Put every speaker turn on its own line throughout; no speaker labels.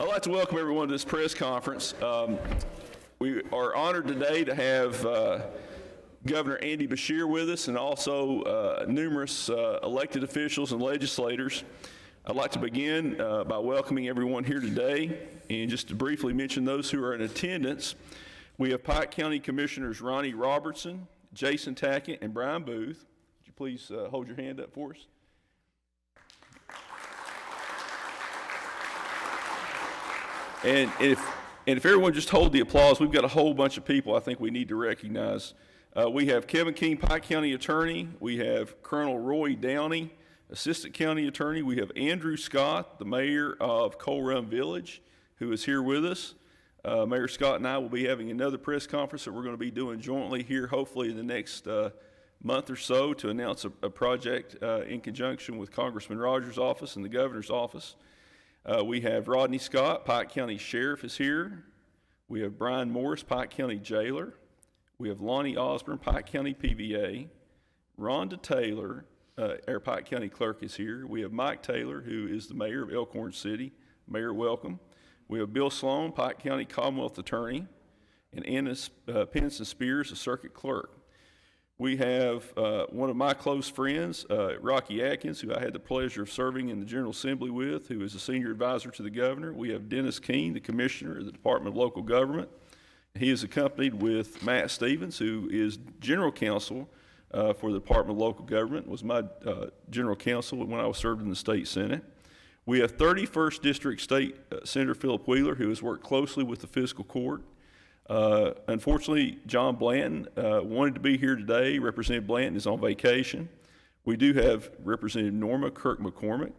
I'd like to welcome everyone to this press conference. We are honored today to have Governor Andy Beshear with us and also numerous elected officials and legislators. I'd like to begin by welcoming everyone here today, and just to briefly mention those who are in attendance. We have Pike County Commissioners Ronnie Robertson, Jason Tackett, and Brian Booth. Would you please hold your hand up for us? And if everyone just hold the applause, we've got a whole bunch of people I think we need to recognize. We have Kevin King, Pike County Attorney. We have Colonel Roy Downey, Assistant County Attorney. We have Andrew Scott, the Mayor of Coal Run Village, who is here with us. Mayor Scott and I will be having another press conference that we're going to be doing jointly here, hopefully in the next month or so, to announce a project in conjunction with Congressman Rogers' office and the Governor's office. We have Rodney Scott, Pike County Sheriff is here. We have Brian Morris, Pike County Jailer. We have Lonnie Osborne, Pike County PVA. Rhonda Taylor, our Pike County Clerk, is here. We have Mike Taylor, who is the Mayor of Elkhorn City. Mayor, welcome. We have Bill Sloan, Pike County Commonwealth Attorney, and Anna Pennison Spears, the Circuit Clerk. We have one of my close friends, Rocky Atkins, who I had the pleasure of serving in the General Assembly with, who is a senior advisor to the Governor. We have Dennis Keene, the Commissioner of the Department of Local Government. He is accompanied with Matt Stevens, who is General Counsel for the Department of Local Government, was my General Counsel when I was served in the State Senate. We have 31st District State Senator Philip Wheeler, who has worked closely with the Fiscal Court. Unfortunately, John Blanton wanted to be here today. Representative Blanton is on vacation. We do have Representative Norma Kirk McCormick.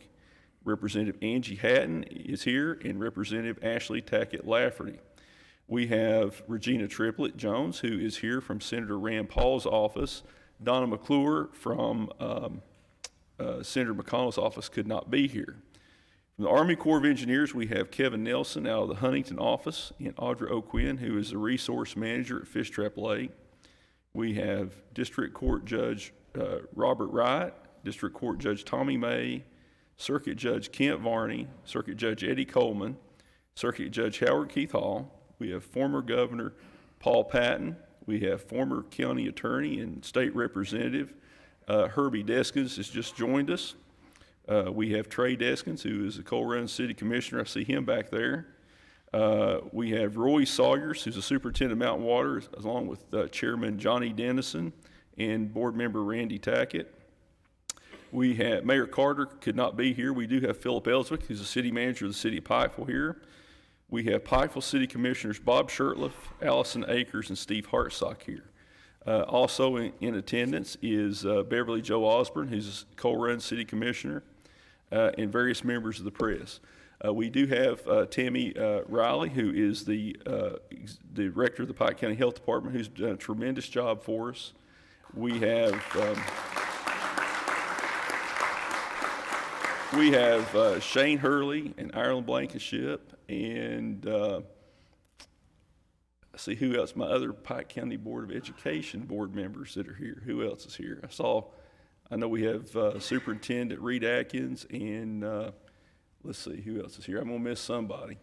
Representative Angie Hatton is here, and Representative Ashley Tackett Lafferty. We have Regina Triplett Jones, who is here from Senator Rand Paul's office. Donna McClure from Senator McConnell's office could not be here. From the Army Corps of Engineers, we have Kevin Nelson out of the Huntington office, and Audra O'Quinn, who is the resource manager at Fish Trap Lake. We have District Court Judge Robert Wright, District Court Judge Tommy May, Circuit Judge Kent Varney, Circuit Judge Eddie Coleman, Circuit Judge Howard Keith Hall. We have former Governor Paul Patton. We have former County Attorney and State Representative Herbie Deskins has just joined us. We have Trey Deskins, who is the Coal Run City Commissioner. I see him back there. We have Roy Sawyers, who's the Superintendent of Mountain Water, along with Chairman Johnny Dennison and Board Member Randy Tackett. We have Mayor Carter could not be here. We do have Philip Ellswick, who's the City Manager of the City of Pikeville here. We have Pikeville City Commissioners Bob Shurtleff, Allison Akers, and Steve Hartsock here. Also in attendance is Beverly Joe Osborne, who's the Coal Run City Commissioner, and various members of the press. We do have Tammy Riley, who is the Director of the Pike County Health Department, who's done a tremendous job for us. We have Shane Hurley and Ireland Blankenship, and see who else, my other Pike County Board of Education board members that are here. Who else is here? I know we have Superintendent Reed Atkins, and let's see who else is here. I'm gonna miss somebody.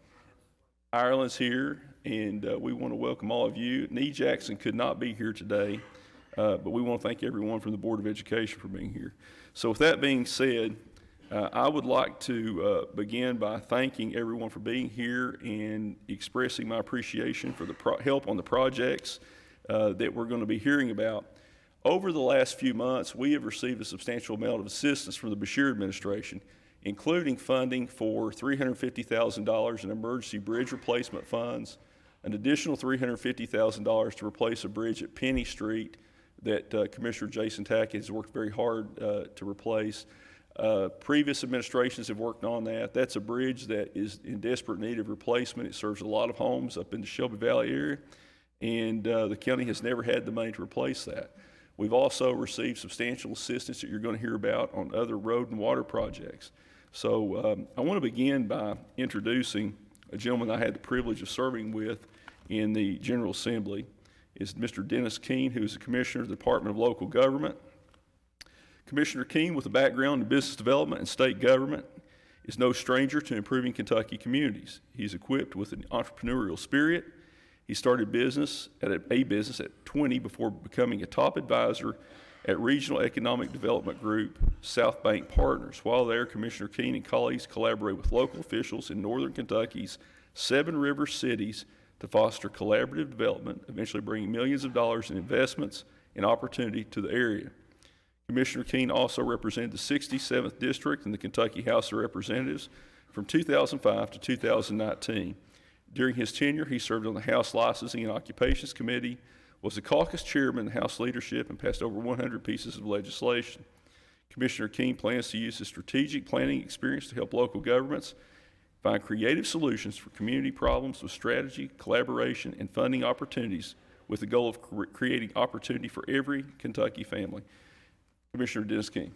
Ireland's here, and we want to welcome all of you. Nee Jackson could not be here today, but we want to thank everyone from the Board of Education for being here. So with that being said, I would like to begin by thanking everyone for being here and expressing my appreciation for the help on the projects that we're going to be hearing about. Over the last few months, we have received a substantial amount of assistance from the Beshear administration, including funding for $350,000 in emergency bridge replacement funds, an additional $350,000 to replace a bridge at Penny Street that Commissioner Jason Tackett has worked very hard to replace. Previous administrations have worked on that. That's a bridge that is in desperate need of replacement. It serves a lot of homes up in the Shelby Valley area, and the county has never had the money to replace that. We've also received substantial assistance that you're going to hear about on other road and water projects. So I want to begin by introducing a gentleman I had the privilege of serving with in the General Assembly. Is Mr. Dennis Keene, who is the Commissioner of the Department of Local Government. Commissioner Keene, with a background in business development and state government, is no stranger to improving Kentucky communities. He's equipped with an entrepreneurial spirit. He started business at 20 before becoming a top advisor at Regional Economic Development Group, South Bank Partners. While there, Commissioner Keene and colleagues collaborate with local officials in northern Kentucky's 7 river cities to foster collaborative development, eventually bringing millions of dollars in investments and opportunity to the area. Commissioner Keene also represented the 67th District in the Kentucky House of Representatives from 2005 to 2019. During his tenure, he served on the House Licensing and Occupations Committee, was the caucus chairman in the House leadership, and passed over 100 pieces of legislation. Commissioner Keene plans to use his strategic planning experience to help local governments find creative solutions for community problems with strategy, collaboration, and funding opportunities with the goal of creating opportunity for every Kentucky family. Commissioner Dennis King.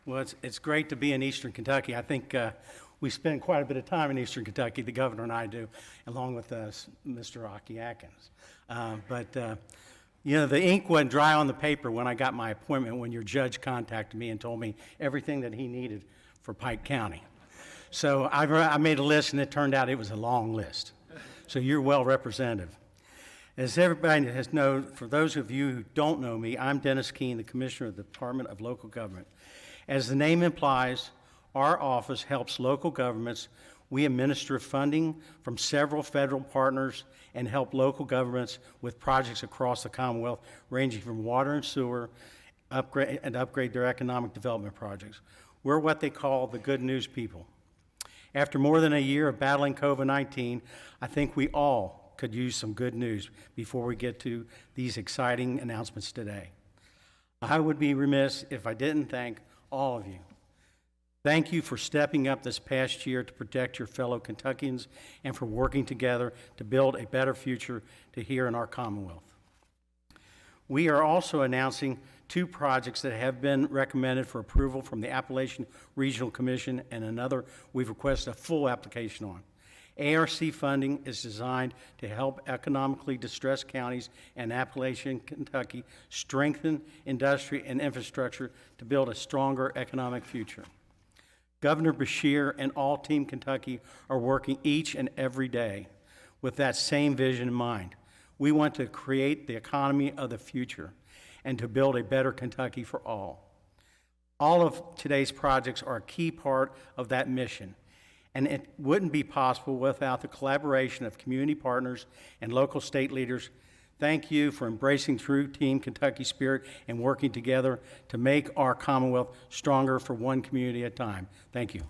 Well, it's great to be in Eastern Kentucky. I think we spend quite a bit of time in Eastern Kentucky, the governor and I do, along with Mr. Aki Atkins. You know, the ink wasn't dry on the paper when I got my appointment, when your judge contacted me and told me everything that he needed for Pike County. So I made a list, and it turned out it was a long list. So you're well represented. As everybody has known, for those of you who don't know me, I'm Dennis Keene, the Commissioner of the Department of Local Government. As the name implies, our office helps local governments. We administer funding from several federal partners and help local governments with projects across the Commonwealth, ranging from water and sewer, upgrade their economic development projects. We're what they call the good news people. After more than a year of battling COVID-19, I think we all could use some good news before we get to these exciting announcements today. I would be remiss if I didn't thank all of you. Thank you for stepping up this past year to protect your fellow Kentuckians and for working together to build a better future to here in our Commonwealth. We are also announcing 2 projects that have been recommended for approval from the Appalachian Regional Commission, and another we've requested a full application on. ARC funding is designed to help economically distressed counties in Appalachian Kentucky strengthen industry and infrastructure to build a stronger economic future. Governor Beshear and all Team Kentucky are working each and every day with that same vision in mind. We want to create the economy of the future and to build a better Kentucky for all. All of today's projects are a key part of that mission, and it wouldn't be possible without the collaboration of community partners and local state leaders. Thank you for embracing true Team Kentucky spirit and working together to make our Commonwealth stronger for one community at a time. Thank you.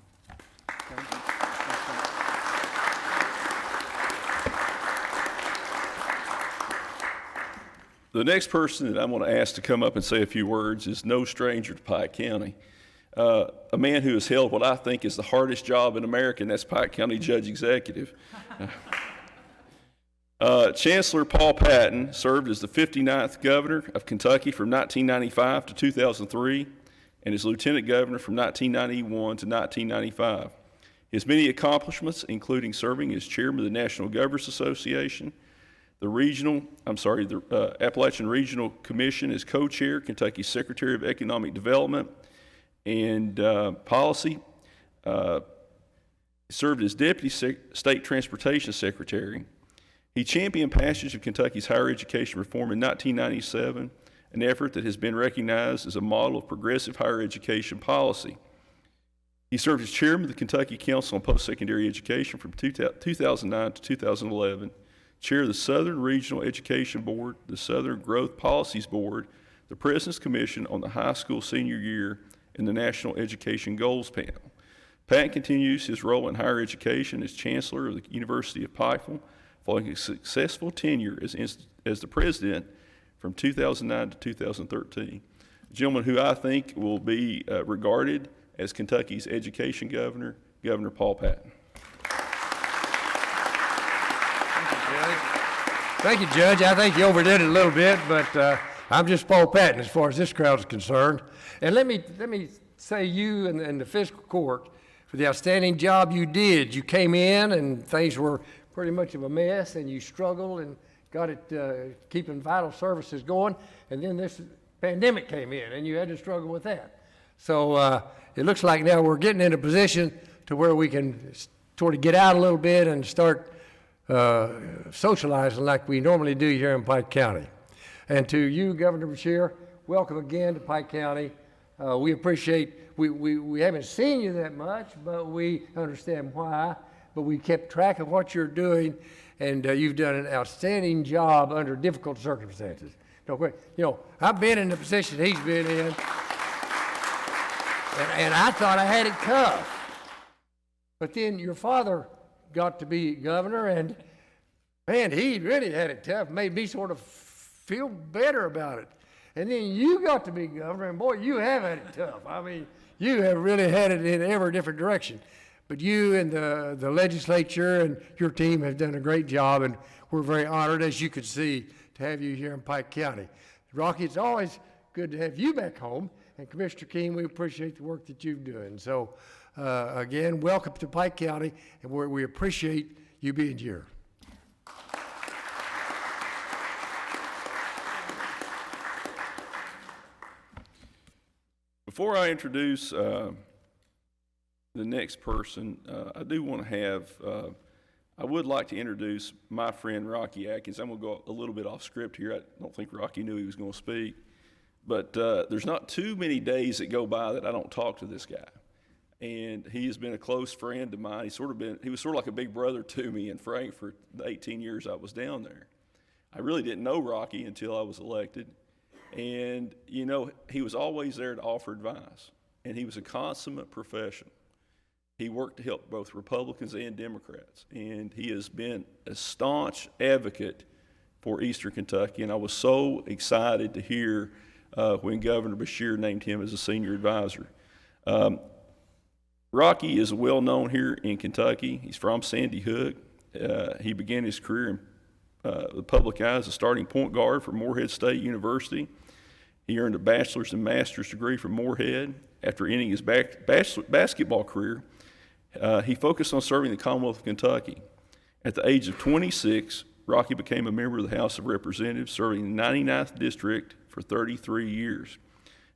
The next person that I'm going to ask to come up and say a few words is no stranger to Pike County. A man who has held what I think is the hardest job in America, and that's Pike County Judge Executive. Chancellor Paul Patton served as the 59th governor of Kentucky from 1995 to 2003, and as lieutenant governor from 1991 to 1995. His many accomplishments, including serving as chairman of the National Governors Association, the Appalachian Regional Commission as co-chair, Kentucky's Secretary of Economic Development and Policy, served as Deputy State Transportation Secretary. He championed passage of Kentucky's higher education reform in 1997, an effort that has been recognized as a model of progressive higher education policy. He served as chairman of the Kentucky Council on Post-Secondary Education from 2009 to 2011, chair of the Southern Regional Education Board, the Southern Growth Policies Board, the President's Commission on the High School Senior Year, and the National Education Goals Panel. Pat continues his role in higher education as Chancellor of the University of Pikeville, following a successful tenure as the president from 2009 to 2013. A gentleman who I think will be regarded as Kentucky's education governor, Governor Paul Patton.
Thank you, Judge. I think you overdid it a little bit, but I'm just Paul Patton as far as this crowd is concerned. And let me say you and the fiscal court for the outstanding job you did. You came in and things were pretty much of a mess, and you struggled and got it keeping vital services going. And then this pandemic came in, and you had to struggle with that. So it looks like now we're getting in a position to where we can sort of get out a little bit and start socializing like we normally do here in Pike County. And to you, Governor Beshear, welcome again to Pike County. We appreciate, we haven't seen you that much, but we understand why. But we kept track of what you're doing, and you've done an outstanding job under difficult circumstances. No, you know, I've been in the position he's been in, and I thought I had it tough. But then your father got to be governor, and man, he really had it tough, made me sort of feel better about it. And then you got to be governor, and boy, you have had it tough. I mean, you have really had it in every different direction. But you and the legislature and your team have done a great job, and we're very honored, as you could see, to have you here in Pike County. Rocky, it's always good to have you back home, and Commissioner King, we appreciate the work that you've doing. So, again, welcome to Pike County, and we appreciate you being here.
Before I introduce the next person, I do want to have, I would like to introduce my friend Rocky Atkins. I'm going to go a little bit off script here. I don't think Rocky knew he was going to speak. But there's not too many days that go by that I don't talk to this guy. And he has been a close friend of mine. He was sort of like a big brother to me in Frankfort the 18 years I was down there. I really didn't know Rocky until I was elected. And, you know, he was always there to offer advice. And he was a consummate professional. He worked to help both Republicans and Democrats. And he has been a staunch advocate for Eastern Kentucky. And I was so excited to hear when Governor Beshear named him as a senior advisor. Rocky is well known here in Kentucky. He's from Sandy Hook. He began his career in the public eye as a starting point guard for Morehead State University. He earned a bachelor's and master's degree from Morehead. After ending his basketball career, he focused on serving the Commonwealth of Kentucky. At the age of 26, Rocky became a member of the House of Representatives, serving the 99th District for 33 years.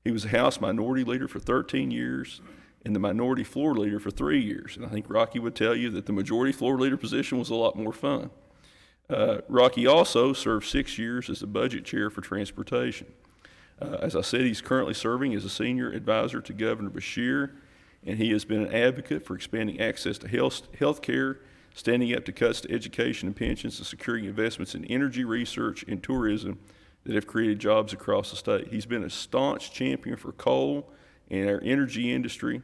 He was a House Minority Leader for 13 years and the Minority Floor Leader for 3 years. And I think Rocky would tell you that the Majority Floor Leader position was a lot more fun. Rocky also served 6 years as the Budget Chair for Transportation. As I said, he's currently serving as a senior advisor to Governor Beshear, and he has been an advocate for expanding access to health care, standing up to cuts to education and pensions, and securing investments in energy research and tourism that have created jobs across the state. He's been a staunch champion for coal and our energy industry,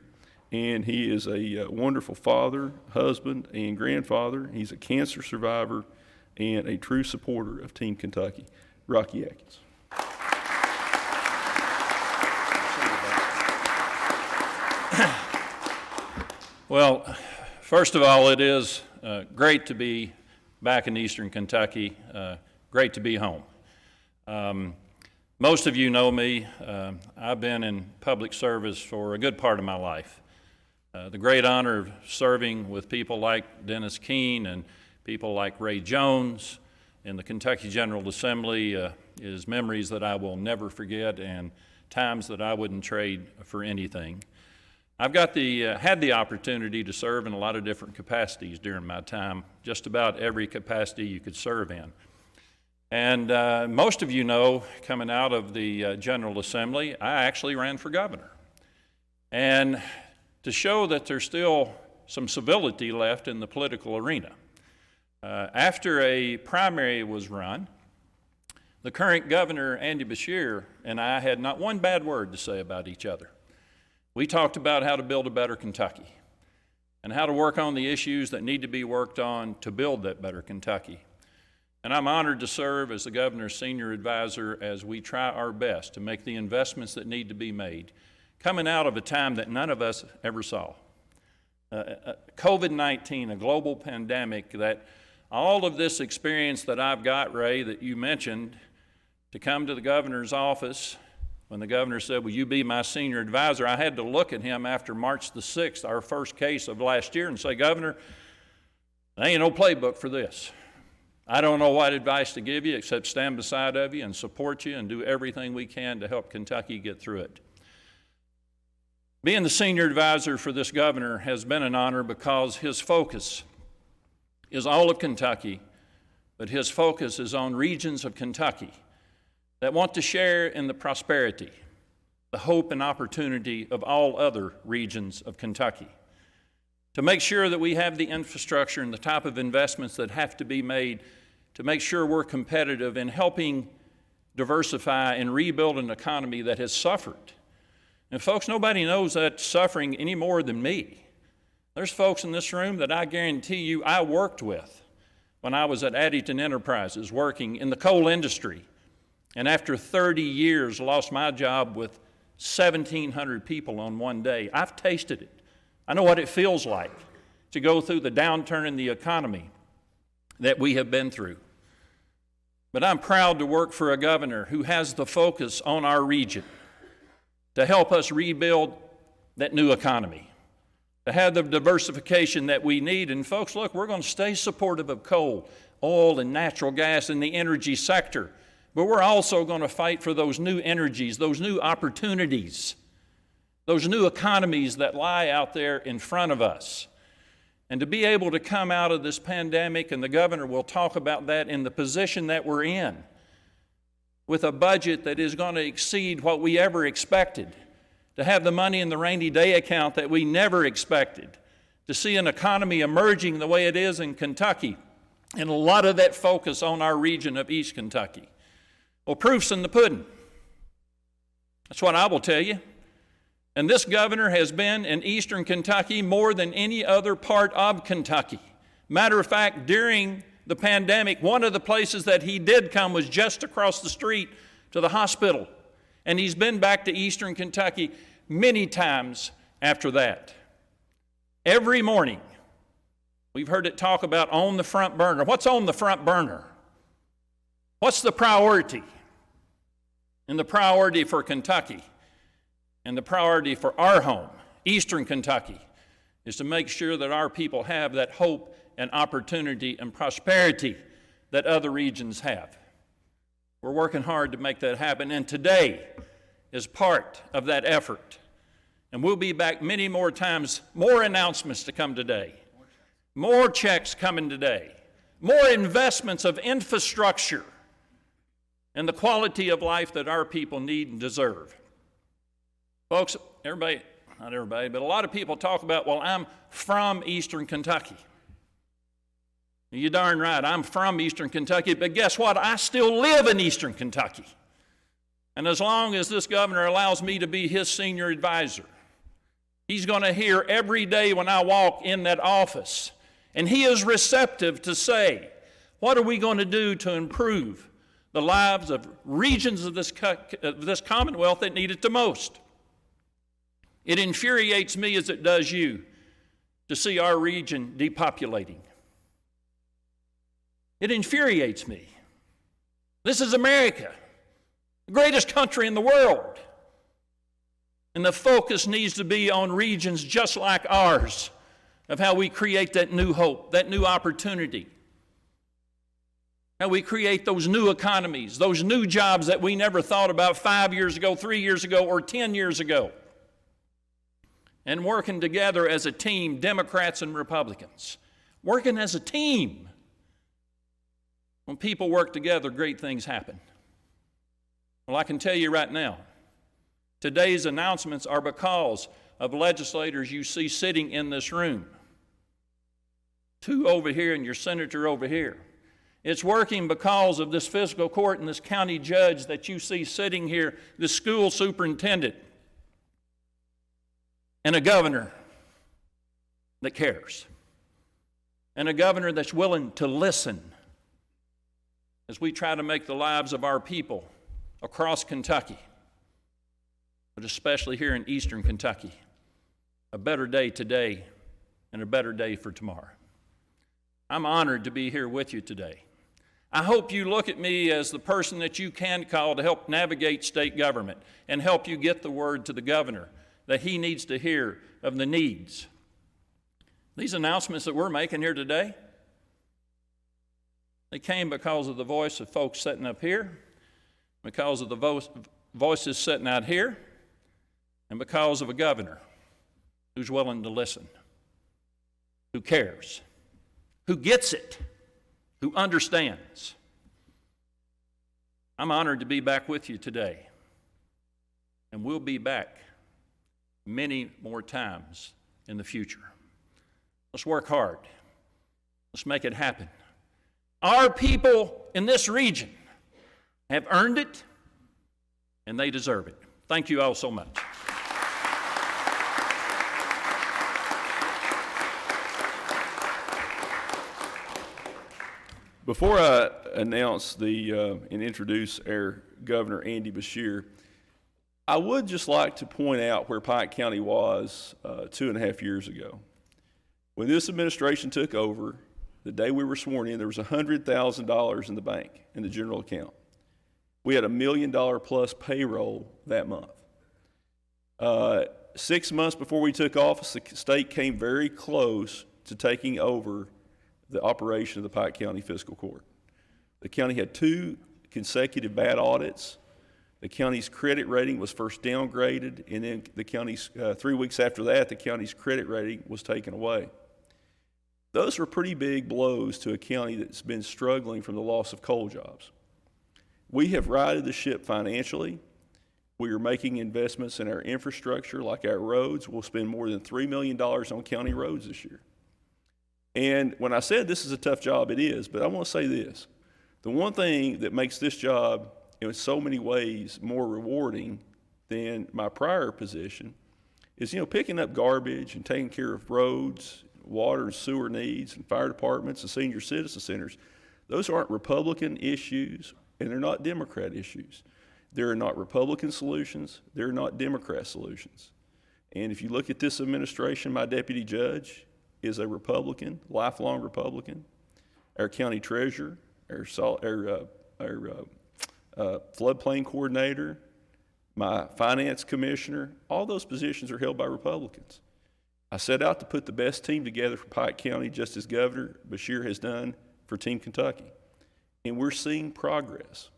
and he is a wonderful father, husband, and grandfather. He's a cancer survivor and a true supporter of Team Kentucky. Rocky Atkins.
Well, first of all, it is great to be back in Eastern Kentucky, great to be home. Most of you know me. I've been in public service for a good part of my life. The great honor of serving with people like Dennis Keene and people like Ray Jones in the Kentucky General Assembly is memories that I will never forget and times that I wouldn't trade for anything. I've had the opportunity to serve in a lot of different capacities during my time, just about every capacity you could serve in. And most of you know, coming out of the General Assembly, I actually ran for governor. And to show that there's still some civility left in the political arena, after a primary was run, the current governor, Andy Beshear, and I had not one bad word to say about each other. We talked about how to build a better Kentucky and how to work on the issues that need to be worked on to build that better Kentucky. And I'm honored to serve as the governor's senior advisor as we try our best to make the investments that need to be made, coming out of a time that none of us ever saw. COVID-19, a global pandemic, that all of this experience that I've got, Ray, that you mentioned, to come to the governor's office, when the governor said, will you be my senior advisor, I had to look at him after March the 6th, our first case of last year, and say, Governor, there ain't no playbook for this. I don't know what advice to give you except stand beside of you and support you and do everything we can to help Kentucky get through it. Being the senior advisor for this governor has been an honor because his focus is all of Kentucky, but his focus is on regions of Kentucky that want to share in the prosperity, the hope and opportunity of all other regions of Kentucky. To make sure that we have the infrastructure and the type of investments that have to be made to make sure we're competitive in helping diversify and rebuild an economy that has suffered. And folks, nobody knows that suffering any more than me. There's folks in this room that I guarantee you I worked with when I was at Addington Enterprises working in the coal industry, and after 30 years lost my job with 1,700 people on one day. I've tasted it. I know what it feels like to go through the downturn in the economy that we have been through. But I'm proud to work for a governor who has the focus on our region to help us rebuild that new economy, to have the diversification that we need. And folks, look, we're going to stay supportive of coal, oil, and natural gas in the energy sector, but we're also going to fight for those new energies, those new opportunities, those new economies that lie out there in front of us. And to be able to come out of this pandemic, and the governor will talk about that, in the position that we're in, with a budget that is going to exceed what we ever expected, to have the money in the rainy day account that we never expected, to see an economy emerging the way it is in Kentucky, and a lot of that focus on our region of East Kentucky. Well, proof's in the pudding. That's what I will tell you. And this governor has been in eastern Kentucky more than any other part of Kentucky. Matter of fact, during the pandemic, one of the places that he did come was just across the street to the hospital. And he's been back to eastern Kentucky many times after that. Every morning, we've heard it talk about on the front burner. What's on the front burner? What's the priority? And the priority for Kentucky and the priority for our home, eastern Kentucky, is to make sure that our people have that hope and opportunity and prosperity that other regions have. We're working hard to make that happen, and today is part of that effort. And we'll be back many more times, more announcements to come today, more checks coming today, more investments of infrastructure and the quality of life that our people need and deserve. Folks, everybody, not everybody, but a lot of people talk about, well, I'm from eastern Kentucky. You're darn right, I'm from eastern Kentucky, but guess what? I still live in eastern Kentucky. And as long as this governor allows me to be his senior advisor, he's going to hear every day when I walk in that office, and he is receptive to say, what are we going to do to improve the lives of regions of this Commonwealth that need it the most? It infuriates me, as it does you, to see our region depopulating. It infuriates me. This is America, the greatest country in the world. And the focus needs to be on regions just like ours, of how we create that new hope, that new opportunity. How we create those new economies, those new jobs that we never thought about 5 years ago, 3 years ago, or 10 years ago. And working together as a team, Democrats and Republicans. Working as a team. When people work together, great things happen. Well, I can tell you right now, today's announcements are because of legislators you see sitting in this room. 2 over here and your senator over here. It's working because of this fiscal court and this county judge that you see sitting here, the school superintendent, and a governor that cares, and a governor that's willing to listen as we try to make the lives of our people across Kentucky, but especially here in eastern Kentucky, a better day today and a better day for tomorrow. I'm honored to be here with you today. I hope you look at me as the person that you can call to help navigate state government and help you get the word to the governor that he needs to hear of the needs. These announcements that we're making here today, They came because of the voice of folks sitting up here, because of the voices sitting out here, and because of a governor who's willing to listen, who cares, who gets it, who understands. I'm honored to be back with you today, and we'll be back many more times in the future. Let's work hard. Let's make it happen. Our people in this region have earned it, and they deserve it. Thank you all so much.
Before I announce and introduce our Governor, Andy Beshear, I would just like to point out where Pike County was 2.5 years ago. When this administration took over, the day we were sworn in, there was $100,000 in the bank, in the general account. We had $1 million plus payroll that month. 6 months before we took office, the state came very close to taking over the operation of the Pike County Fiscal Court. The county had 2 consecutive bad audits. The county's credit rating was first downgraded, and then the county's 3 weeks after that, the county's credit rating was taken away. Those were pretty big blows to a county that's been struggling from the loss of coal jobs. We have righted the ship financially. We are making investments in our infrastructure, like our roads. We'll spend more than $3 million on county roads this year. And when I said this is a tough job, it is, but I want to say this. The one thing that makes this job in so many ways more rewarding than my prior position is, picking up garbage and taking care of roads, water and sewer needs, and fire departments and senior citizen centers. Those aren't Republican issues, and they're not Democrat issues. They're not Republican solutions. They're not Democrat solutions. And if you look at this administration, my deputy judge is a Republican, lifelong Republican. Our county treasurer, our floodplain coordinator, my finance commissioner, all those positions are held by Republicans. I set out to put the best team together for Pike County, just as Governor Beshear has done for Team Kentucky. And we're seeing progress.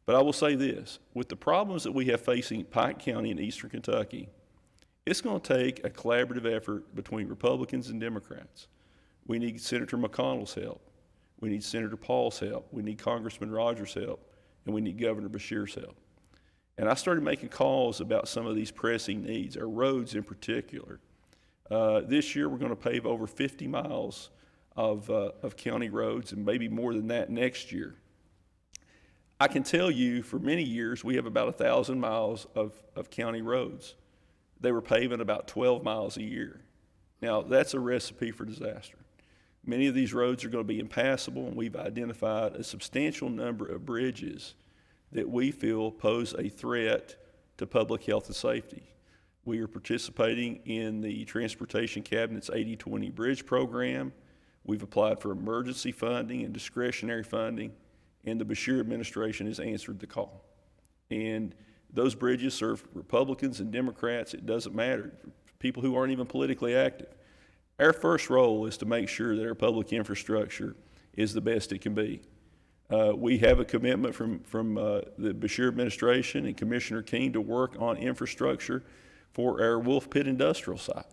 But I will say this, with the problems that we have facing Pike County and eastern Kentucky, it's going to take a collaborative effort between Republicans and Democrats. We need Senator McConnell's help. We need Senator Paul's help. We need Congressman Rogers' help. And we need Governor Beshear's help. And I started making calls about some of these pressing needs, our roads in particular. This year we're going to pave over 50 miles of county roads, and maybe more than that next year. I can tell you for many years we have about 1,000 miles of county roads. They were paving about 12 miles a year. Now that's a recipe for disaster. Many of these roads are going to be impassable, and we've identified a substantial number of bridges that we feel pose a threat to public health and safety. We are participating in the Transportation Cabinet's 80-20 Bridge Program. We've applied for emergency funding and discretionary funding, and the Beshear administration has answered the call. And those bridges serve Republicans and Democrats. It doesn't matter, people who aren't even politically active. Our first role is to make sure that our public infrastructure is the best it can be. We have a commitment from the Beshear administration and Commissioner King to work on infrastructure for our Wolf Pit industrial site.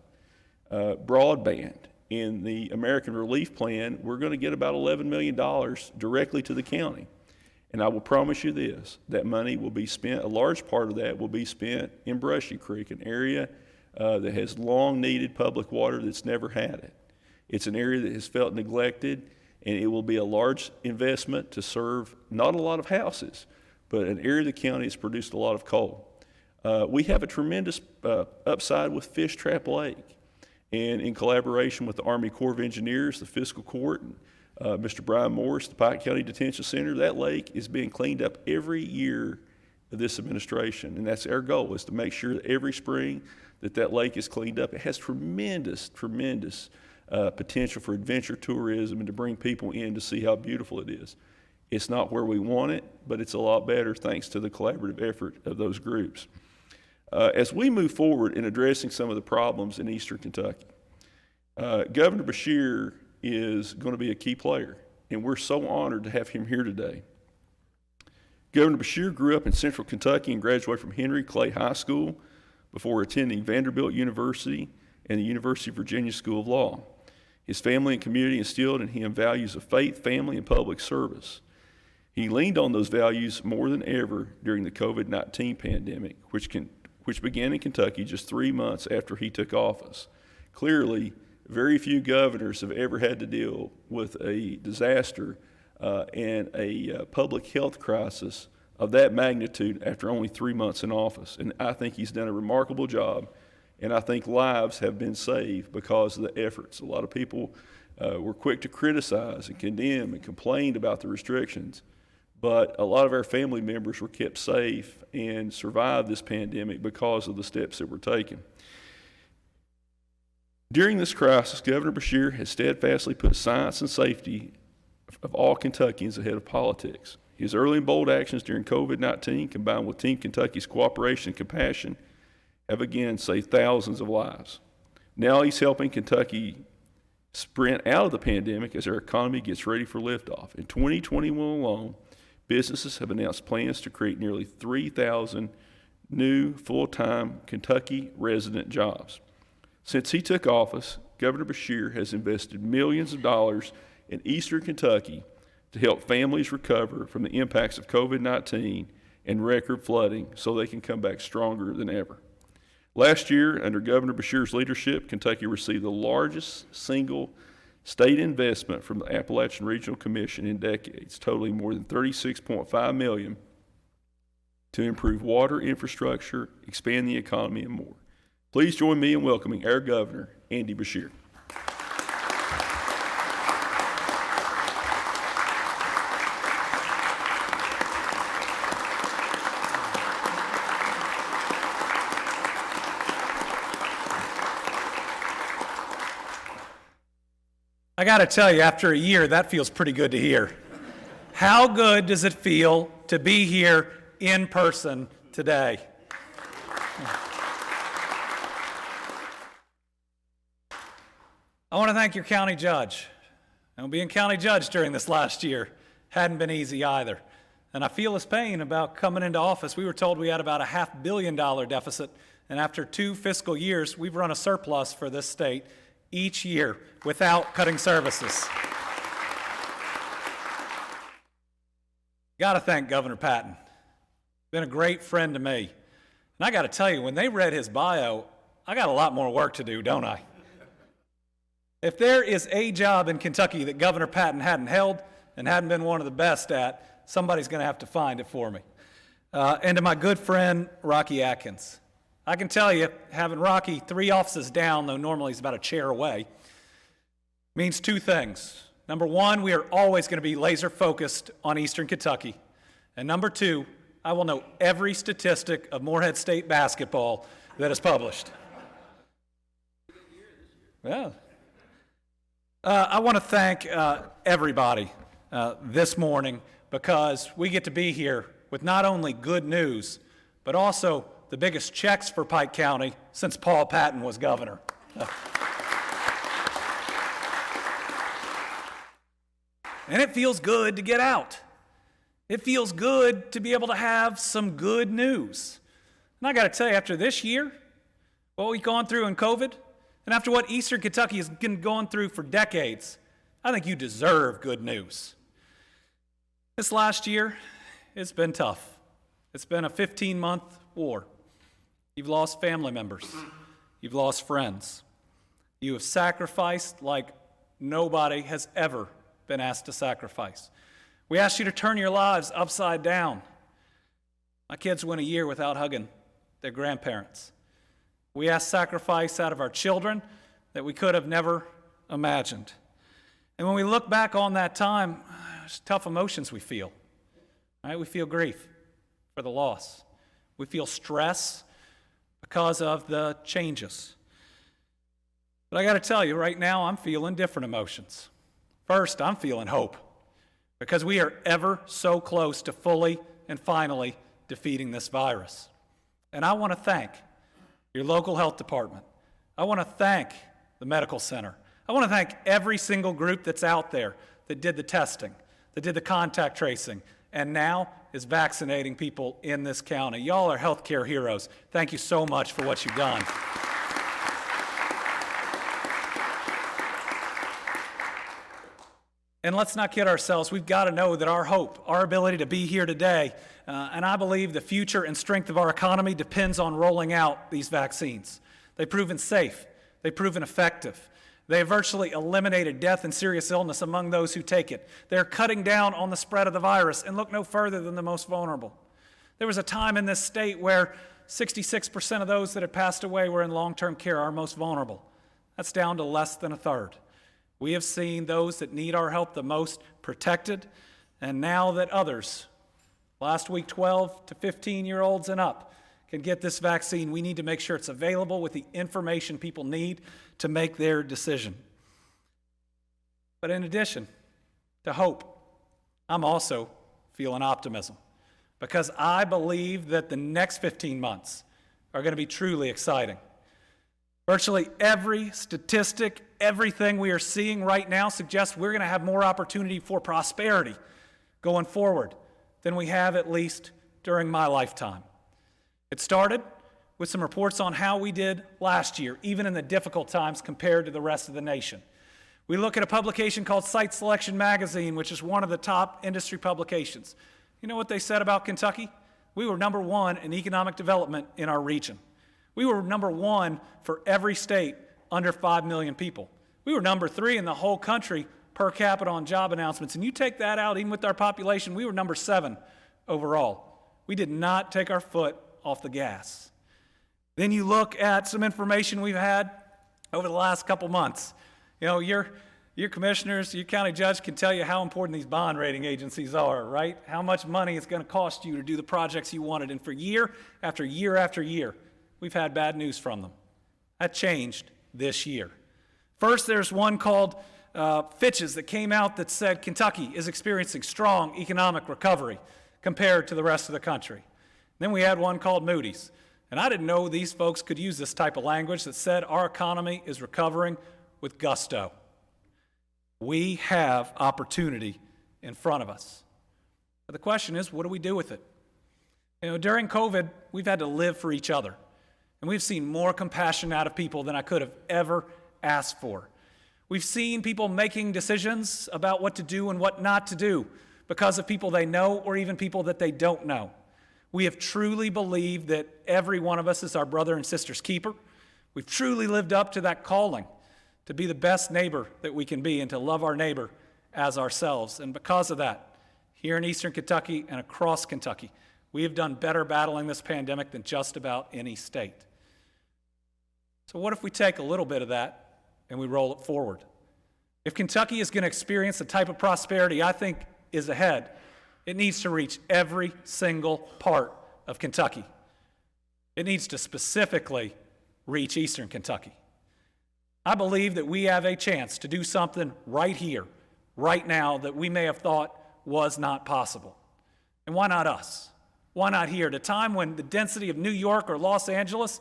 Broadband. In the American Relief Plan, we're going to get about $11 million directly to the county. And I will promise you this, that money will be spent, a large part of that will be spent in Brushy Creek, an area that has long needed public water that's never had it. It's an area that has felt neglected, and it will be a large investment to serve not a lot of houses, but an area of the county that's produced a lot of coal. We have a tremendous upside with Fish Trap Lake. And in collaboration with the Army Corps of Engineers, the Fiscal Court, and Mr. Brian Morris, the Pike County Detention Center, that lake is being cleaned up every year of this administration. And that's our goal, is to make sure that every spring that lake is cleaned up. It has tremendous potential for adventure tourism and to bring people in to see how beautiful it is. It's not where we want it, but it's a lot better thanks to the collaborative effort of those groups. As we move forward in addressing some of the problems in eastern Kentucky, Governor Beshear is going to be a key player. and we're so honored to have him here today. Governor Beshear grew up in central Kentucky and graduated from Henry Clay High School before attending Vanderbilt University and the University of Virginia School of Law. His family and community instilled in him values of faith, family, and public service. He leaned on those values more than ever during the COVID-19 pandemic, which began in Kentucky just 3 months after he took office. Clearly, very few governors have ever had to deal with a disaster and a public health crisis of that magnitude after only 3 months in office. And I think he's done a remarkable job, and I think lives have been saved because of the efforts. A lot of people were quick to criticize and condemn and complained about the restrictions, but a lot of our family members were kept safe and survived this pandemic because of the steps that were taken. During this crisis, Governor Beshear has steadfastly put science and safety of all Kentuckians ahead of politics. His early and bold actions during COVID-19, combined with Team Kentucky's cooperation and compassion, have again saved thousands of lives. Now he's helping Kentucky sprint out of the pandemic as our economy gets ready for liftoff. In 2021 alone, businesses have announced plans to create nearly 3,000 new full-time Kentucky resident jobs. Since he took office, Governor Beshear has invested millions of dollars in eastern Kentucky to help families recover from the impacts of COVID-19 and record flooding so they can come back stronger than ever. Last year, under Governor Beshear's leadership, Kentucky received the largest single state investment from the Appalachian Regional Commission in decades, totaling more than $36.5 million to improve water infrastructure, expand the economy, and more. Please join me in welcoming our Governor, Andy Beshear.
I got to tell you, after a year, that feels pretty good to hear. How good does it feel to be here in person today? I want to thank your county judge. And being county judge during this last year hadn't been easy either. And I feel his pain about coming into office. We were told we had about a $500 million deficit, and after 2 fiscal years, we've run a surplus for this state each year without cutting services. Got to thank Governor Patton. Been a great friend to me. And I got to tell you, when they read his bio, I got a lot more work to do, don't I? If there is a job in Kentucky that Governor Patton hadn't held and hadn't been one of the best at, somebody's going to have to find it for me. And to my good friend, Rocky Atkins. I can tell you, having Rocky 3 offices down, though normally he's about a chair away, means 2 things. Number 1, we are always going to be laser focused on Eastern Kentucky. And number 2, I will know every statistic of Morehead State basketball that is published. Yeah. I want to thank everybody this morning because we get to be here with not only good news, but also the biggest checks for Pike County since Paul Patton was governor. And it feels good to get out. It feels good to be able to have some good news. And I got to tell you, after this year, what we've gone through in COVID, and after what Eastern Kentucky has been going through for decades, I think you deserve good news. This last year, it's been tough. It's been a 15-month war. You've lost family members. You've lost friends. You have sacrificed like nobody has ever been asked to sacrifice. We asked you to turn your lives upside down. My kids went a year without hugging their grandparents. We asked sacrifice out of our children that we could have never imagined. And when we look back on that time, there's tough emotions we feel. Right? We feel grief for the loss. We feel stress because of the changes. But I got to tell you, right now I'm feeling different emotions. First, I'm feeling hope because we are ever so close to fully and finally defeating this virus. And I want to thank your local health department. I want to thank the medical center. I want to thank every single group that's out there that did the testing, that did the contact tracing, and now is vaccinating people in this county. Y'all are healthcare heroes. Thank you so much for what you've done. And let's not kid ourselves. We've got to know that our hope, our ability to be here today, and I believe the future and strength of our economy depends on rolling out these vaccines. They've proven safe. They've proven effective. They have virtually eliminated death and serious illness among those who take it. They're cutting down on the spread of the virus, and look no further than the most vulnerable. There was a time in this state where 66% of those that had passed away were in long-term care, our most vulnerable. That's down to less than a third. We have seen those that need our help the most protected, and now that others, last week 12 to 15-year-olds and up, can get this vaccine, we need to make sure it's available with the information people need to make their decision. But in addition to hope, I'm also feeling optimism because I believe that the next 15 months are going to be truly exciting. Virtually every statistic, everything we are seeing right now suggests we're going to have more opportunity for prosperity going forward than we have at least during my lifetime. It started with some reports on how we did last year, even in the difficult times compared to the rest of the nation. We look at a publication called Site Selection Magazine, which is one of the top industry publications. You know what they said about Kentucky? We were number one in economic development in our region. We were number one for every state under 5 million people. We were number 3 in the whole country per capita on job announcements. And you take that out, even with our population, we were number 7 overall. We did not take our foot off the gas. Then you look at some information we've had over the last couple months. You know, your commissioners, your county judge can tell you how important these bond rating agencies are, right? How much money it's going to cost you to do the projects you wanted. And for year after year after year, we've had bad news from them. That changed this year. First, there's one called Fitch's that came out that said Kentucky is experiencing strong economic recovery compared to the rest of the country. Then we had one called Moody's. And I didn't know these folks could use this type of language that said our economy is recovering with gusto. We have opportunity in front of us. But the question is, what do we do with it? You know, during COVID, we've had to live for each other. And we've seen more compassion out of people than I could have ever asked for. We've seen people making decisions about what to do and what not to do because of people they know or even people that they don't know. We have truly believed that every one of us is our brother and sister's keeper. We've truly lived up to that calling to be the best neighbor that we can be and to love our neighbor as ourselves. And because of that, here in Eastern Kentucky and across Kentucky, we have done better battling this pandemic than just about any state. So what if we take a little bit of that and we roll it forward? If Kentucky is going to experience the type of prosperity I think is ahead, it needs to reach every single part of Kentucky. It needs to specifically reach Eastern Kentucky. I believe that we have a chance to do something right here, right now, that we may have thought was not possible. And why not us? Why not here? At a time when the density of New York or Los Angeles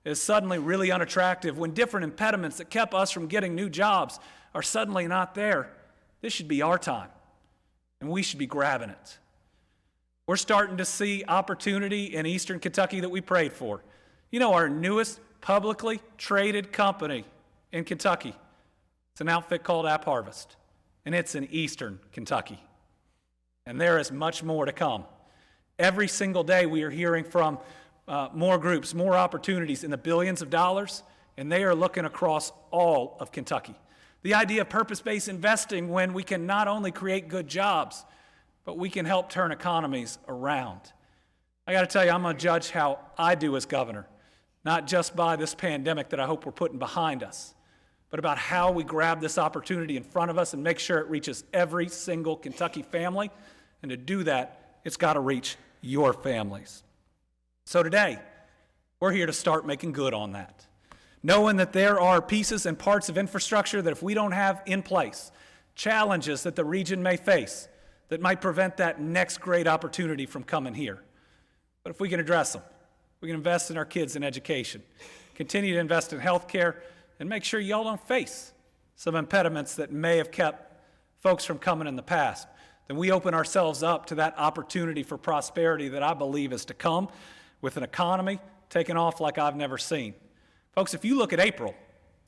is suddenly really unattractive, when different impediments that kept us from getting new jobs are suddenly not there, this should be our time. And we should be grabbing it. We're starting to see opportunity in Eastern Kentucky that we prayed for. You know, our newest publicly traded company in Kentucky, it's an outfit called App Harvest, and it's in Eastern Kentucky. And there is much more to come. Every single day we are hearing from more groups, more opportunities in the billions of dollars, and they are looking across all of Kentucky. The idea of purpose-based investing when we can not only create good jobs, but we can help turn economies around. I got to tell you, I'm going to judge how I do as governor, not just by this pandemic that I hope we're putting behind us, but about how we grab this opportunity in front of us and make sure it reaches every single Kentucky family. And to do that, it's got to reach your families. So today, we're here to start making good on that. Knowing that there are pieces and parts of infrastructure that if we don't have in place, challenges that the region may face that might prevent that next great opportunity from coming here. But if we can address them, we can invest in our kids in education, continue to invest in health care, and make sure y'all don't face some impediments that may have kept folks from coming in the past, then we open ourselves up to that opportunity for prosperity that I believe is to come, with an economy taking off like I've never seen. Folks, if you look at April,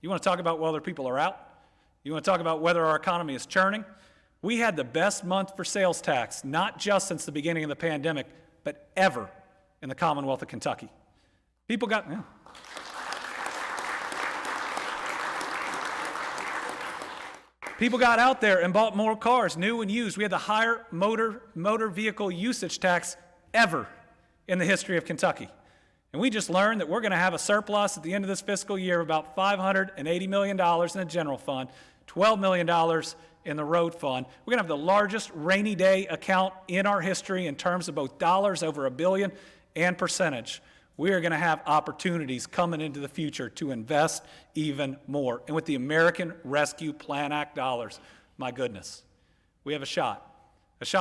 you want to talk about whether people are out? You want to talk about whether our economy is churning? We had the best month for sales tax, not just since the beginning of the pandemic, but ever in the Commonwealth of Kentucky. People got, yeah. People got out there and bought more cars, new and used. We had the higher motor vehicle usage tax ever in the history of Kentucky. And we just learned that we're going to have a surplus at the end of this fiscal year of about $580 million in the general fund, $12 million in the road fund. We're going to have the largest rainy day account in our history in terms of both dollars over $1 billion and percentage. We are going to have opportunities coming into the future to invest even more. And with the American Rescue Plan Act dollars, my goodness, we have a shot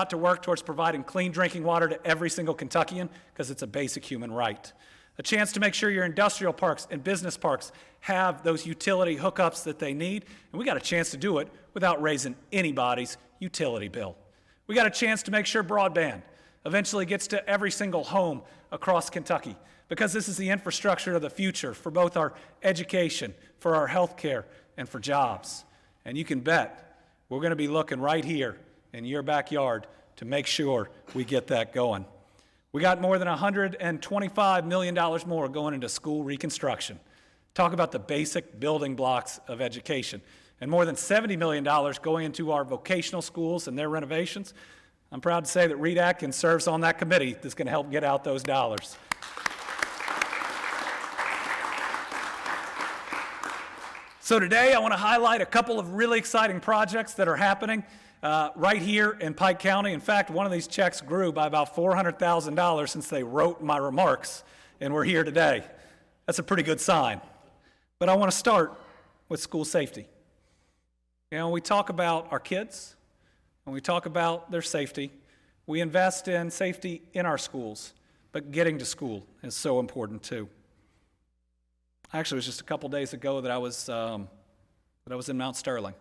to work towards providing clean drinking water to every single Kentuckian, because it's a basic human right. A chance to make sure your industrial parks and business parks have those utility hookups that they need, and we got a chance to do it without raising anybody's utility bill. We got a chance to make sure broadband eventually gets to every single home across Kentucky, because this is the infrastructure of the future for both our education, for our health care, and for jobs. And you can bet we're going to be looking right here in your backyard to make sure we get that going. We got more than $125 million more going into school reconstruction. Talk about the basic building blocks of education. And more than $70 million going into our vocational schools and their renovations. I'm proud to say that Reed Atkins serves on that committee that's going to help get out those dollars. So today I want to highlight a couple of really exciting projects that are happening right here in Pike County. In fact, one of these checks grew by about $400,000 since they wrote my remarks, and we're here today. That's a pretty good sign. But I want to start with school safety. You know, when we talk about our kids, when we talk about their safety, we invest in safety in our schools, but getting to school is so important too. Actually, it was just a couple days ago that I was in Mount Sterling,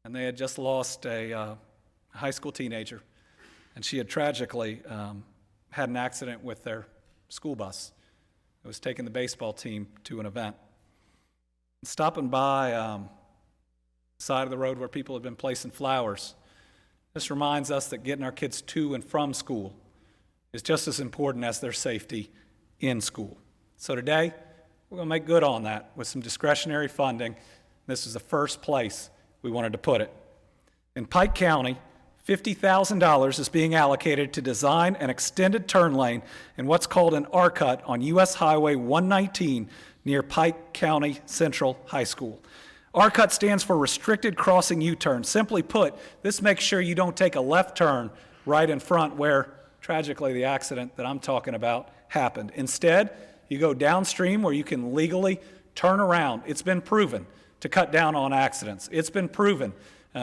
and they had just lost a high school teenager, and she had tragically had an accident with their school bus. It was taking the baseball team to an event. Stopping by the side of the road where people had been placing flowers, this reminds us that getting our kids to and from school is just as important as their safety in school. So today, we're going to make good on that with some discretionary funding. This is the first place we wanted to put it. In Pike County, $50,000 is being allocated to design an extended turn lane in what's called an R-cut on U.S. Highway 119 near Pike County Central High School. R-cut stands for Restricted Crossing U-Turn. Simply put, this makes sure you don't take a left turn right in front where, tragically, the accident that I'm talking about happened. Instead, you go downstream where you can legally turn around. It's been proven to cut down on accidents. It's been proven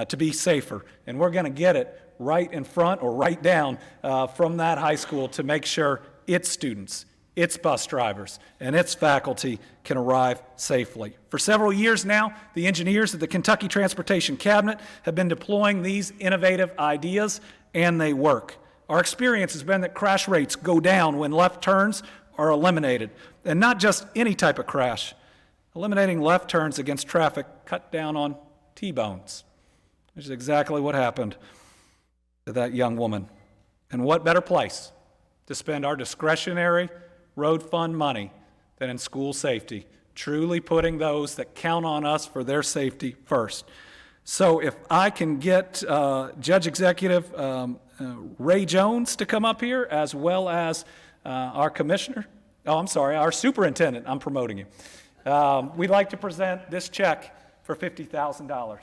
to be safer. And we're going to get it right in front or right down from that high school to make sure its students, its bus drivers, and its faculty can arrive safely. For several years now, the engineers at the Kentucky Transportation Cabinet have been deploying these innovative ideas, and they work. Our experience has been that crash rates go down when left turns are eliminated, and not just any type of crash. Eliminating left turns against traffic cut down on T-bones, which is exactly what happened to that young woman. And what better place to spend our discretionary road fund money than in school safety, truly putting those that count on us for their safety first. So if I can get Judge Executive Ray Jones to come up here, as well as our our superintendent, I'm promoting you. We'd like to present this check for $50,000.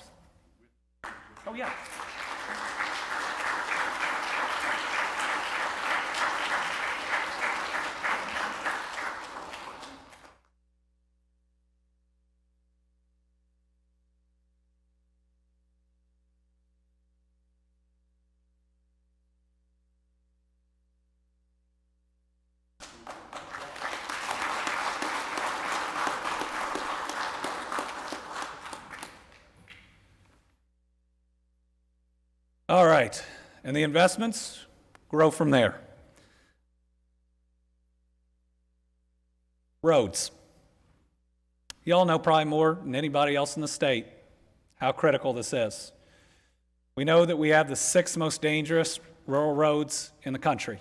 Oh, yeah. right, and the investments grow from there. Roads. You all know probably more than anybody else in the state how critical this is. We know that we have the 6th most dangerous rural roads in the country.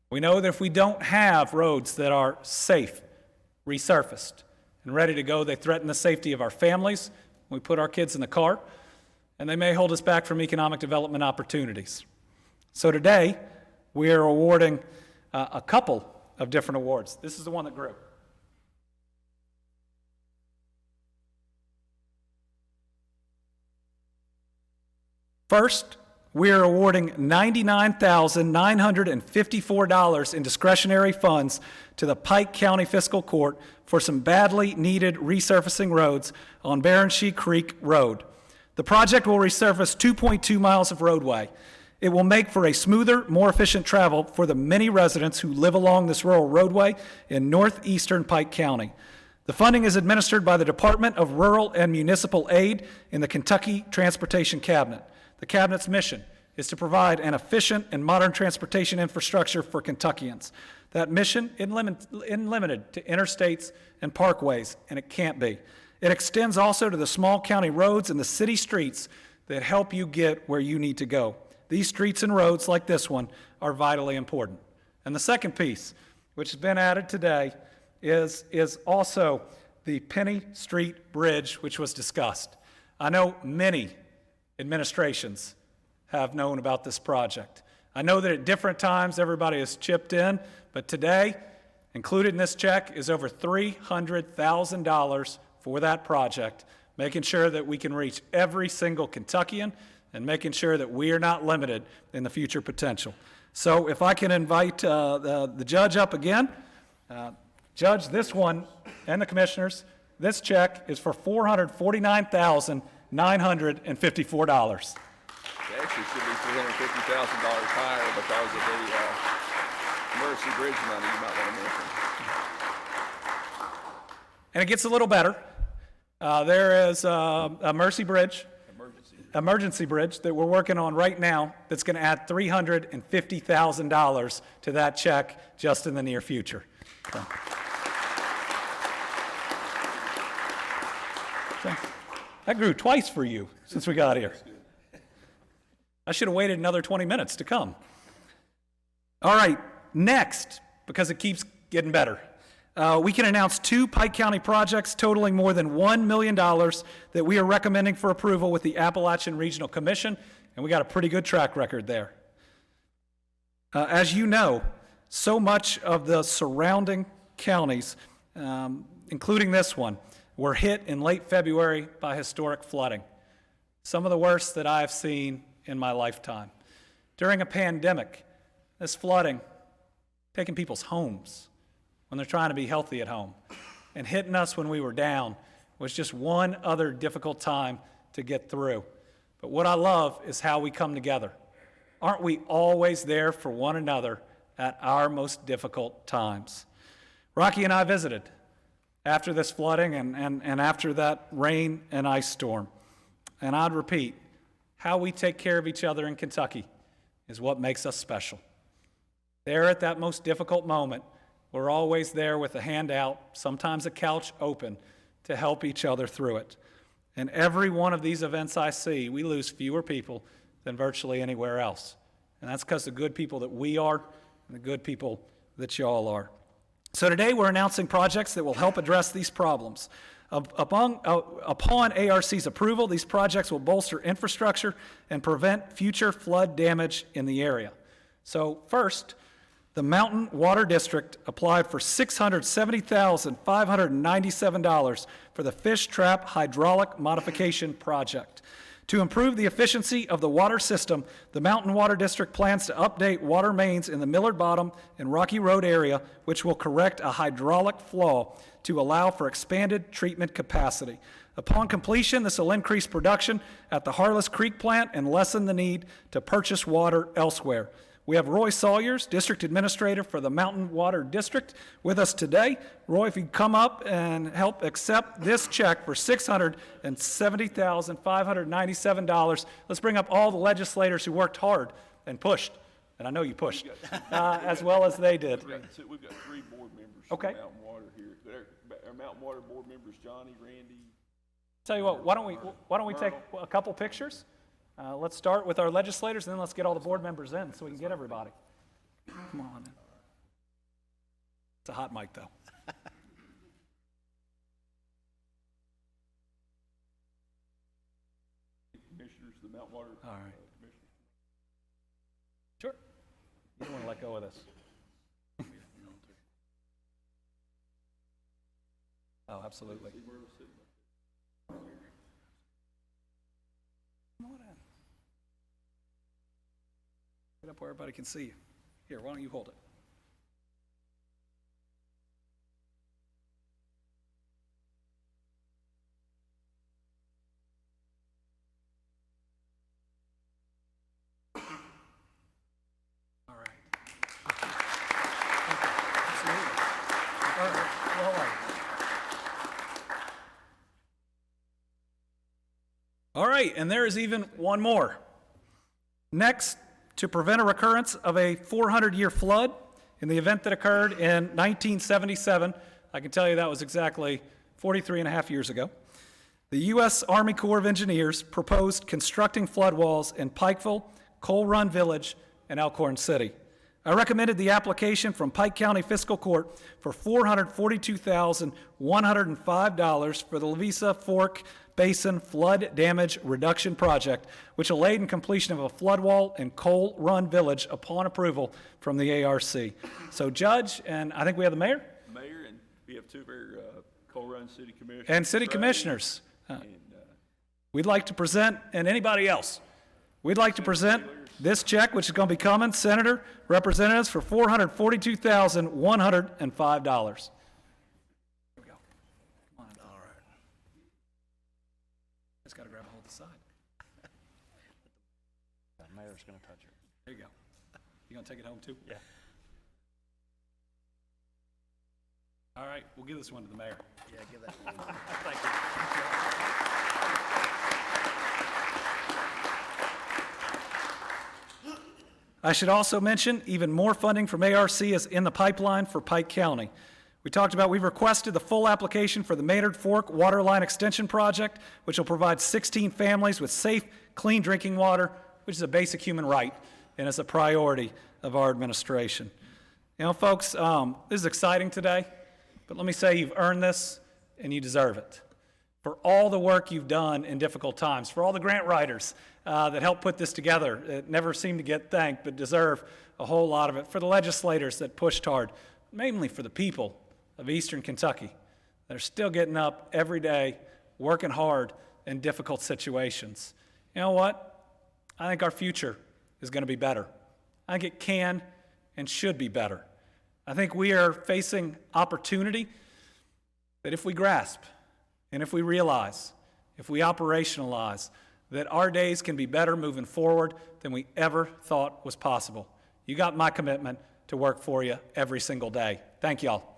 We know that if we don't have roads that are safe, resurfaced, and ready to go, they threaten the safety of our families when we put our kids in the car, and they may hold us back from economic development opportunities. So today, we are awarding a couple of different awards. This is the one that grew. First, we are awarding $99,954 in discretionary funds to the Pike County Fiscal Court for some badly needed resurfacing roads on Barenshee Creek Road. The project will resurface 2.2 miles of roadway. It will make for a smoother, more efficient travel for the many residents who live along this rural roadway in northeastern Pike County. The funding is administered by the Department of Rural and Municipal Aid in the Kentucky Transportation Cabinet. The Cabinet's mission is to provide an efficient and modern transportation infrastructure for Kentuckians. That mission isn't limited to interstates and parkways, and it can't be. It extends also to the small county roads and the city streets that help you get where you need to go. These streets and roads, like this one, are vitally important. And the second piece, which has been added today, is also the Penny Street Bridge, which was discussed. I know many administrations have known about this project. I know that at different times everybody has chipped in, but today, included in this check is over $300,000 for that project, making sure that we can reach every single Kentuckian and making sure that we are not limited in the future potential. So if I can invite the judge up again. Judge, this one, and the commissioners, this check is for $449,954.
It actually should be $350,000 higher because of the emergency bridge money you might want to mention.
And it gets a little better. There is a emergency bridge that we're working on right now that's going to add $350,000 to that check just in the near future. So, that grew twice for you since we got here. I should have waited another 20 minutes to come. All right, next, because it keeps getting better, we can announce 2 Pike County projects totaling more than $1 million that we are recommending for approval with the Appalachian Regional Commission, and we got a pretty good track record there. As you know, so much of the surrounding counties, including this one, were hit in late February by historic flooding, some of the worst that I have seen in my lifetime. During a pandemic, this flooding, taking people's homes when they're trying to be healthy at home, and hitting us when we were down was just one other difficult time to get through. But what I love is how we come together. Aren't we always there for one another at our most difficult times? Rocky and I visited after this flooding and after that rain and ice storm. And I'd repeat, how we take care of each other in Kentucky is what makes us special. There at that most difficult moment, we're always there with a hand out, sometimes a couch open, to help each other through it. And every one of these events I see, we lose fewer people than virtually anywhere else. And that's because of the good people that we are and the good people that y'all are. So today we're announcing projects that will help address these problems. Upon ARC's approval, these projects will bolster infrastructure and prevent future flood damage in the area. So first, the Mountain Water District applied for $670,597 for the Fish Trap Hydraulic Modification Project. To improve the efficiency of the water system, the Mountain Water District plans to update water mains in the Millard Bottom and Rocky Road area, which will correct a hydraulic flaw to allow for expanded treatment capacity. Upon completion, this will increase production at the Harless Creek plant and lessen the need to purchase water elsewhere. We have Roy Sawyers, District Administrator for the Mountain Water District, with us today. Roy, if you'd come up and help accept this check for $670,597. Let's bring up all the legislators who worked hard and pushed, and I know you pushed, as well as they did.
We've got 3 board members
Okay.
from Mountain Water here. Our Mountain Water board members, Johnny, Randy.
Tell you what, why don't we take a couple pictures? Let's start with our legislators, and then let's get all the board members in so we can get everybody. Come on. It's a hot mic, though.
Commissioners, the Mountain Water.
All right. Sure. You don't want to let go of this. Oh, absolutely. Come on in. Get up where everybody can see you. Here, why don't you hold it? All right. Absolutely. All right. Well, all right. All right, and there is even one more. Next, to prevent a recurrence of a 400-year flood in the event that occurred in 1977, I can tell you that was exactly 43 and a half years ago, the U.S. Army Corps of Engineers proposed constructing flood walls in Pikeville, Coal Run Village, and Elkhorn City. I recommended the application from Pike County Fiscal Court for $442,105 for the Lavisa Fork Basin Flood Damage Reduction Project, which will aid in completion of a flood wall in Coal Run Village upon approval from the ARC. So, Judge, and I think we have the mayor?
Mayor, and we have 2 of our Coal Run City Commissioners.
And city commissioners. We'd like to present, and anybody else, we'd like to present this check, which is going to be coming, Senator, representatives, for $442,105. Just got to grab a hold of the side.
The mayor's going to touch her.
There you go. You going to take it home too?
Yeah.
All right, we'll give this one to the mayor.
Yeah, give that one.
Thank you. I should also mention, even more funding from ARC is in the pipeline for Pike County. We talked about, we've requested the full application for the Maynard Fork Waterline Extension Project, which will provide 16 families with safe, clean drinking water, which is a basic human right, and is a priority of our administration. You know, folks, this is exciting today, but let me say you've earned this, and you deserve it. For all the work you've done in difficult times, for all the grant writers that helped put this together, that never seem to get thanked, but deserve a whole lot of it, for the legislators that pushed hard, mainly for the people of Eastern Kentucky that are still getting up every day, working hard in difficult situations. You know what? I think our future is going to be better. I think it can and should be better. I think we are facing opportunity that if we grasp and if we realize, if we operationalize, that our days can be better moving forward than we ever thought was possible. You got my commitment to work for you every single day. Thank y'all.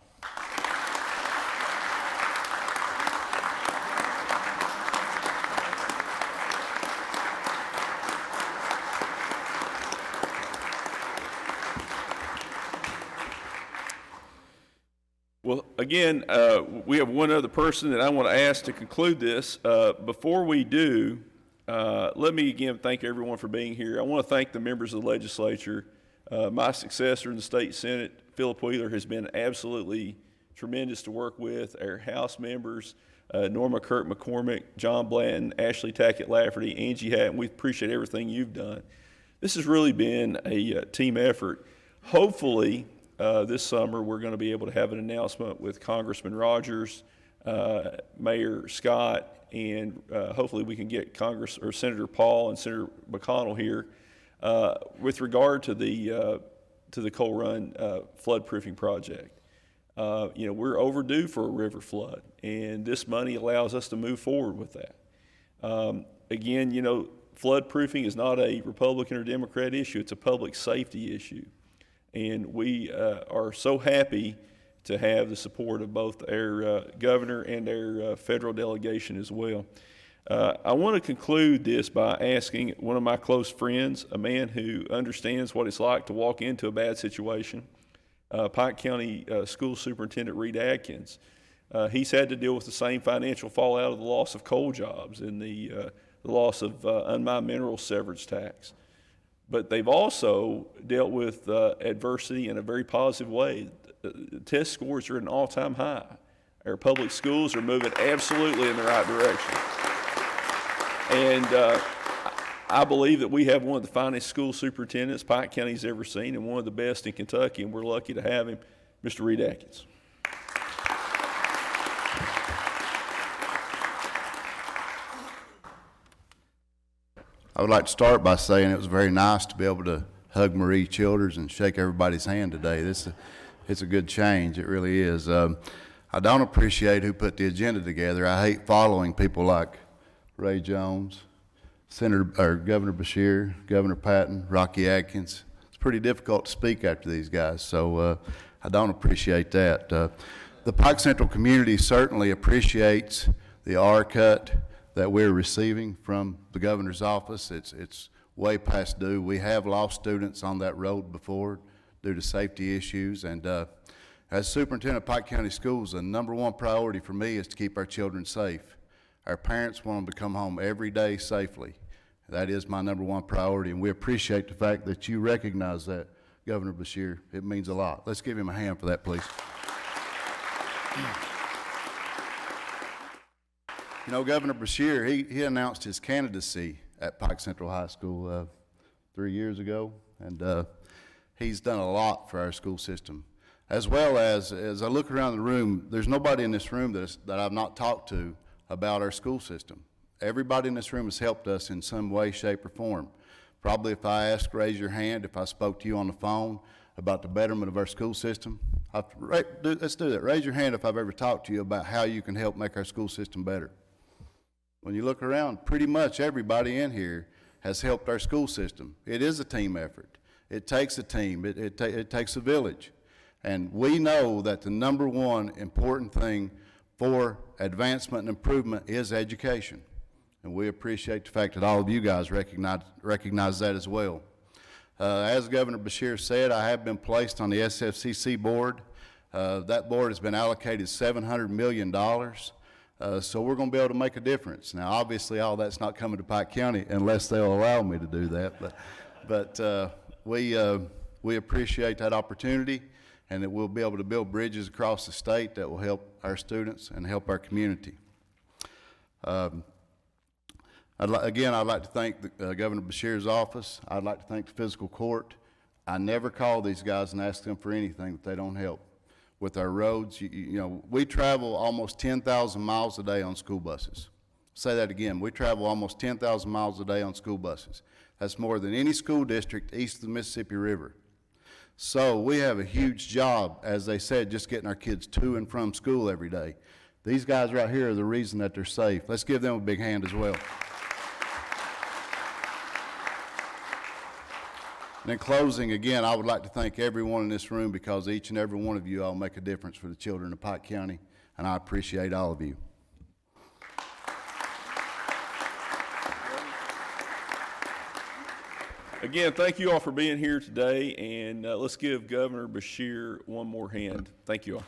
Well, again, we have one other person that I want to ask to conclude this. Before we do, let me again thank everyone for being here. I want to thank the members of the legislature. My successor in the state Senate, Philip Wheeler, has been absolutely tremendous to work with. Our House members, Norma Kirk McCormick, John Blanton, Ashley Tackett Lafferty, Angie Hatton, we appreciate everything you've done. This has really been a team effort. Hopefully, this summer, we're going to be able to have an announcement with Congressman Rogers, Mayor Scott, and hopefully we can get Senator Paul and Senator McConnell here with regard to the Coal Run flood-proofing project. You know, we're overdue for a river flood, and this money allows us to move forward with that. Again, you know, flood proofing is not a Republican or Democrat issue, it's a public safety issue. And we are so happy to have the support of both our governor and our federal delegation as well. I want to conclude this by asking one of my close friends, a man who understands what it's like to walk into a bad situation, Pike County School Superintendent Reed Atkins. He's had to deal with the same financial fallout of the loss of coal jobs and the loss of unmined mineral severance tax. But they've also dealt with adversity in a very positive way. Test scores are at an all-time high. Our public schools are moving absolutely in the right direction. And I believe that we have one of the finest school superintendents Pike County's ever seen and one of the best in Kentucky, and we're lucky to have him, Mr. Reed Atkins.
I would like to start by saying it was very nice to be able to hug Marie Childers and shake everybody's hand today. It's a good change, it really is. I don't appreciate who put the agenda together. I hate following people like Ray Jones, Governor Beshear, Governor Patton, Rocky Atkins. It's pretty difficult to speak after these guys, so I don't appreciate that. The Pike Central community certainly appreciates the R-cut that we're receiving from the governor's office. It's way past due. We have lost students on that road before due to safety issues, and as superintendent of Pike County Schools, the number one priority for me is to keep our children safe. Our parents want them to come home every day safely. That is my number one priority, and we appreciate the fact that you recognize that, Governor Beshear. It means a lot. Let's give him a hand for that, please. You know, Governor Beshear, he announced his candidacy at Pike Central High School 3 years ago, and he's done a lot for our school system. As well as I look around the room, there's nobody in this room that I've not talked to about our school system. Everybody in this room has helped us in some way, shape, or form. Probably if I asked, raise your hand, if I spoke to you on the phone about the betterment of our school system. Let's do that. Raise your hand if I've ever talked to you about how you can help make our school system better. When you look around, pretty much everybody in here has helped our school system. It is a team effort. It takes a team. It takes a village. And we know that the number one important thing for advancement and improvement is education. And we appreciate the fact that all of you guys recognize that as well. As Governor Beshear said, I have been placed on the SFCC board. That board has been allocated $700 million. So we're going to be able to make a difference. Now, obviously, all that's not coming to Pike County unless they'll allow me to do that. But we appreciate that opportunity, and that we'll be able to build bridges across the state that will help our students and help our community. I'd like to thank Governor Beshear's office. I'd like to thank the fiscal court. I never call these guys and ask them for anything that they don't help. With our roads, you know, we travel almost 10,000 miles a day on school buses. Say that again. We travel almost 10,000 miles a day on school buses. That's more than any school district east of the Mississippi River. So we have a huge job, as they said, just getting our kids to and from school every day. These guys right here are the reason that they're safe. Let's give them a big hand as well. And in closing, again, I would like to thank everyone in this room, because each and every one of you all make a difference for the children of Pike County, and I appreciate all of you.
Again, thank you all for being here today, and let's give Governor Beshear one more hand. Thank you all.